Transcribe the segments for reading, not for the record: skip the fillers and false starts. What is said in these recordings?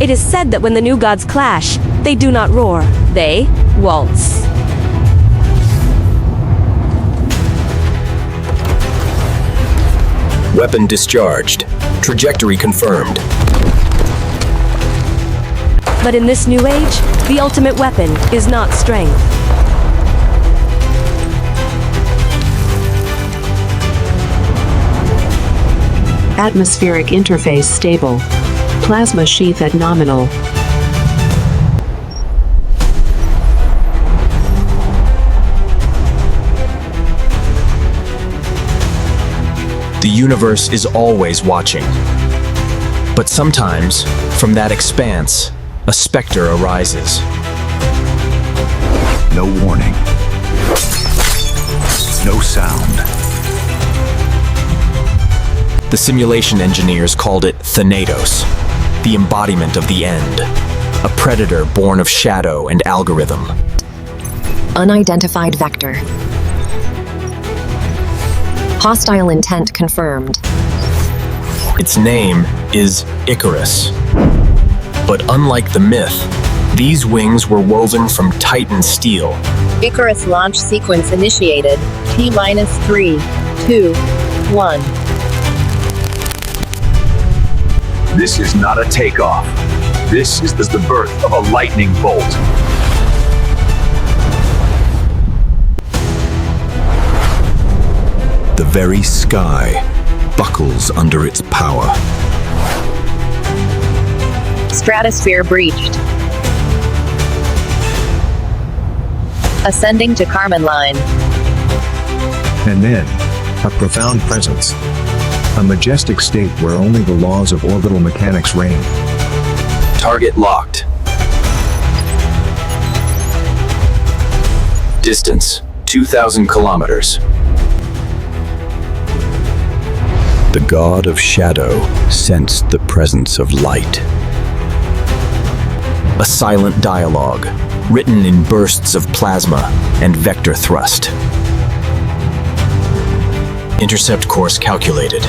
It is said that when the new gods clash, they do not roar, they waltz. Weapon discharged. Trajectory confirmed. But in this new age, the ultimate weapon is not strength. Atmospheric interface stable. Plasma sheath at nominal. The universe is always watching. But sometimes, from that expanse, a specter arises. No warning. No sound. The simulation engineers called it Thanatos, the embodiment of the end, a predator born of shadow and algorithm. Unidentified vector. Hostile intent confirmed. Its name is Icarus. But unlike the myth, these wings were woven from Titan steel. Icarus launch sequence initiated. T-3, 2, 1. This is not a takeoff. This is the birth of a lightning bolt. The very sky buckles under its power. Stratosphere breached. Ascending to Kármán line. And then, a profound presence. A majestic state where only the laws of orbital mechanics reign. Target locked. Distance, 2,000 kilometers. The god of shadow sensed the presence of light. A silent dialogue, written in bursts of plasma and vector thrust. Intercept course calculated.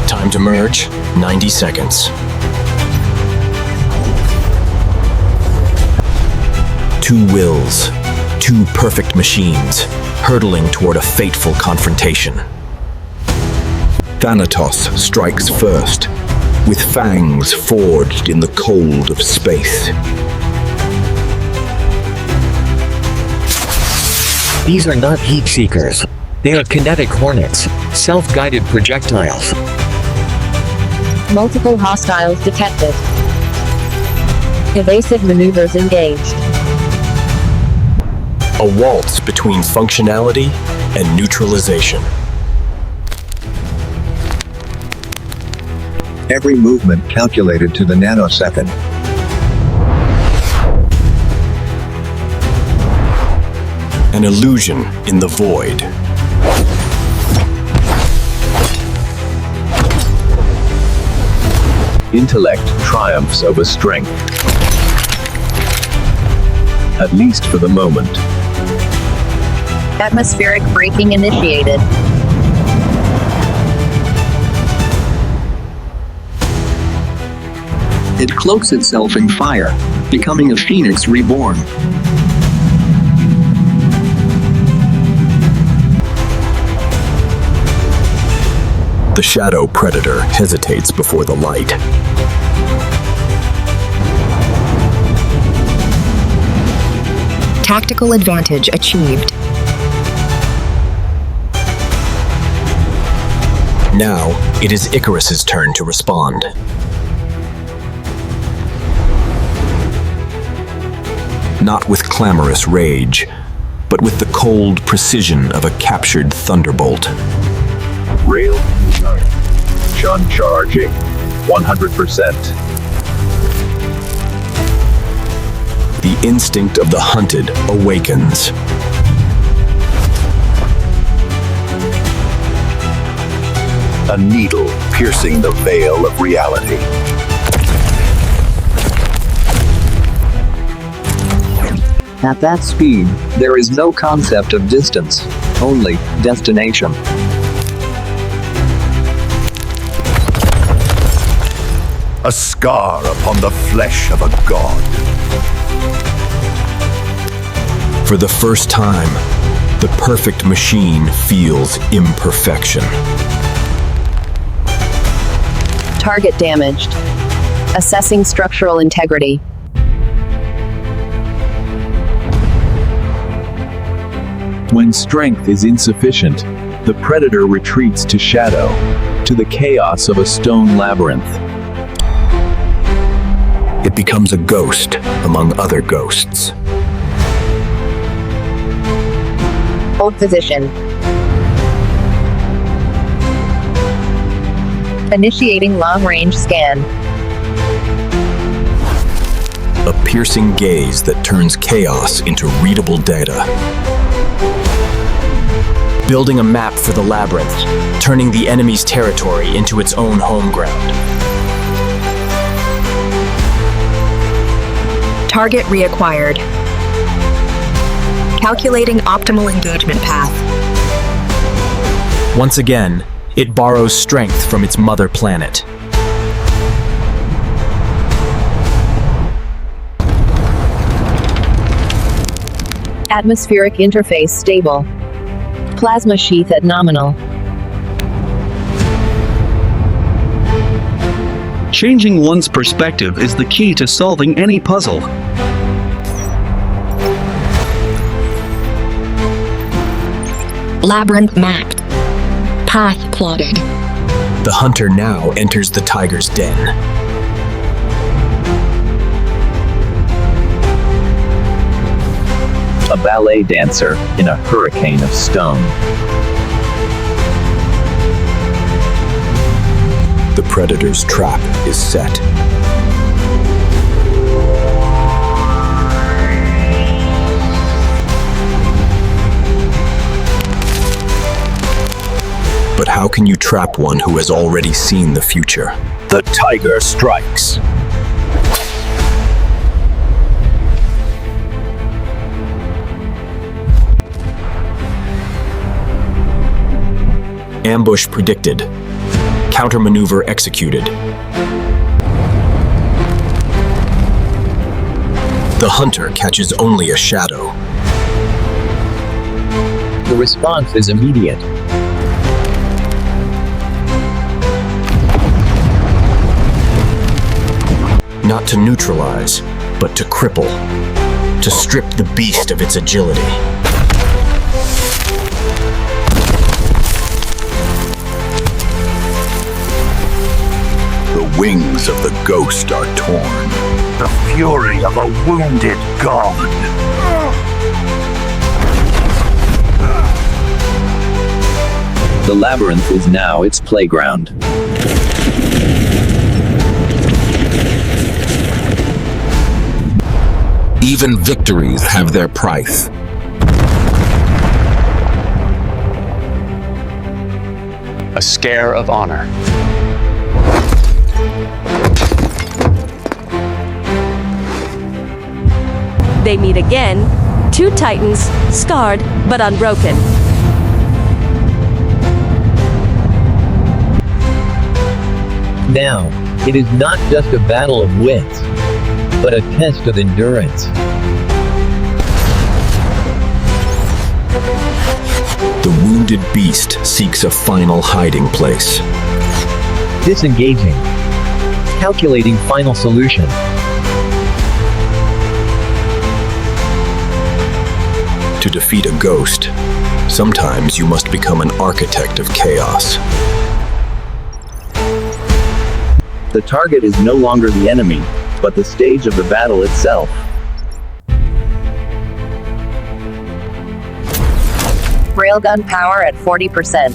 Time to merge, 90 seconds. Two wills, two perfect machines, hurtling toward a fateful confrontation. Thanatos strikes first, with fangs forged in the cold of space. These are not heat seekers. They are kinetic hornets, self-guided projectiles. Multiple hostiles detected. Evasive maneuvers engaged. A waltz between functionality and neutralization. Every movement calculated to the nanosecond. An illusion in the void. Intellect triumphs over strength. At least for the moment. Atmospheric braking initiated. It cloaks itself in fire, becoming a phoenix reborn. The shadow predator hesitates before the light. Tactical advantage achieved. Now, it is Icarus's turn to respond. Not with clamorous rage, but with the cold precision of a captured thunderbolt. Rail Shun charging 100%. The instinct of the hunted awakens. A needle piercing the veil of reality. At that speed, there is no concept of distance, only destination. a scar upon the flesh of a god. For the first time, the perfect machine feels imperfection. Target damaged. Assessing structural integrity. When strength is insufficient, the predator retreats to shadow, to the chaos of a stone labyrinth. It becomes a ghost among other ghosts. Hold position. Initiating long-range scan. A piercing gaze that turns chaos into readable data. Building a map for the labyrinth, turning the enemy's territory into its own home ground. Target reacquired. Calculating optimal engagement path. Once again, it borrows strength from its mother planet. Atmospheric interface stable. Plasma sheath at nominal. Changing one's perspective is the key to solving any puzzle. Labyrinth mapped. Path plotted. The hunter now enters the tiger's den. A ballet dancer in a hurricane of stone. The predator's trap is set. But how can you trap one who has already seen the future? The tiger strikes. Ambush predicted. Countermaneuver executed. The hunter catches only a shadow. The response is immediate. Not to neutralize, but to cripple. To strip the beast of its agility. The wings of the ghost are torn. The fury of a wounded god. The labyrinth is now its playground. Even victories have their price. A scare of honor. They meet again. Two titans, scarred but unbroken. Now, it is not just a battle of wits, but a test of endurance. The wounded beast seeks a final hiding place. Disengaging. Calculating final solution. To defeat a ghost, sometimes you must become an architect of chaos. The target is no longer the enemy, but the stage of the battle itself. Railgun power at 40%.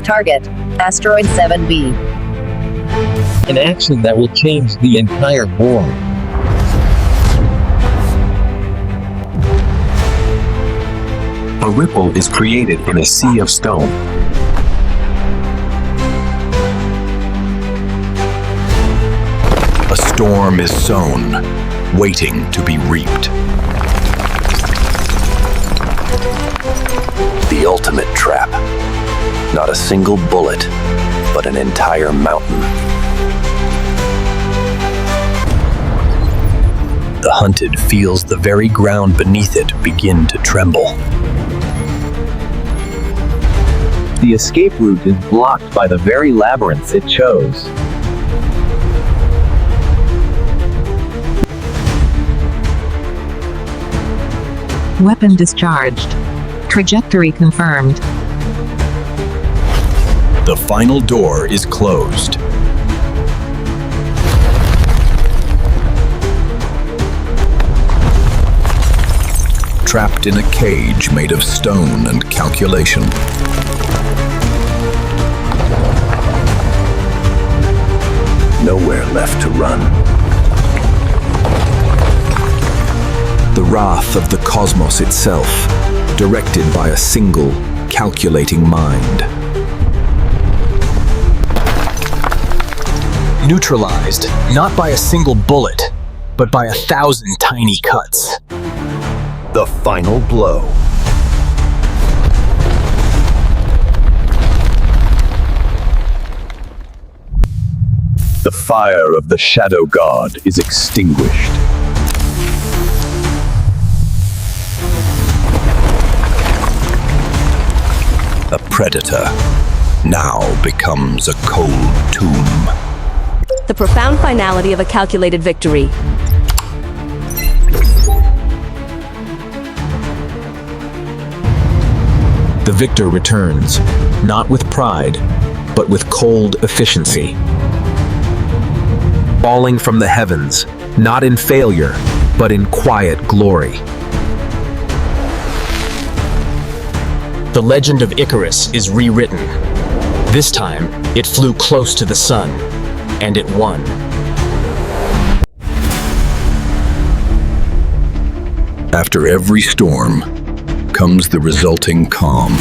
Target, Asteroid 7B. An action that will change the entire board. A ripple is created in a sea of stone. A storm is sown, waiting to be reaped. The ultimate trap. Not a single bullet, but an entire mountain. The hunted feels the very ground beneath it begin to tremble. The escape route is blocked by the very labyrinth it chose. Weapon discharged. Trajectory confirmed. The final door is closed. Trapped in a cage made of stone and calculation. Nowhere left to run. The wrath of the cosmos itself, directed by a single, calculating mind. Neutralized, not by a single bullet, but by 1,000 tiny cuts. The final blow. The fire of the Shadow God is extinguished. A predator now becomes a cold tomb. The profound finality of a calculated victory. The victor returns, not with pride, but with cold efficiency. Falling from the heavens, not in failure, but in quiet glory. The legend of Icarus is rewritten. This time, it flew close to the sun, and it won. After every storm comes the resulting calm.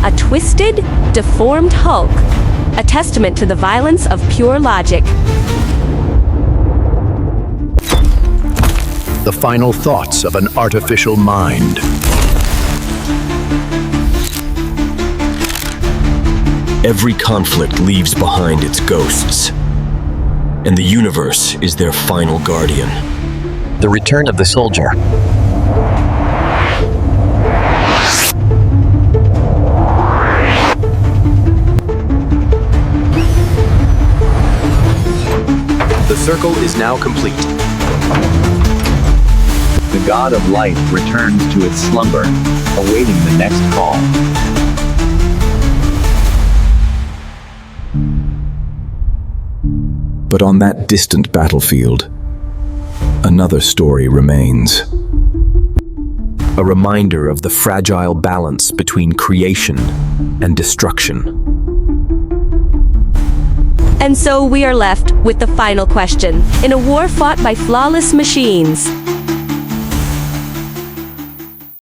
A twisted, deformed Hulk, a testament to the violence of pure logic. The final thoughts of an artificial mind. Every conflict leaves behind its ghosts, and the universe is their final guardian. The return of the soldier. The circle is now complete. The God of Light returns to its slumber, awaiting the next call. But on that distant battlefield, another story remains. A reminder of the fragile balance between creation and destruction. And so we are left with the final question. In a war fought by flawless machines,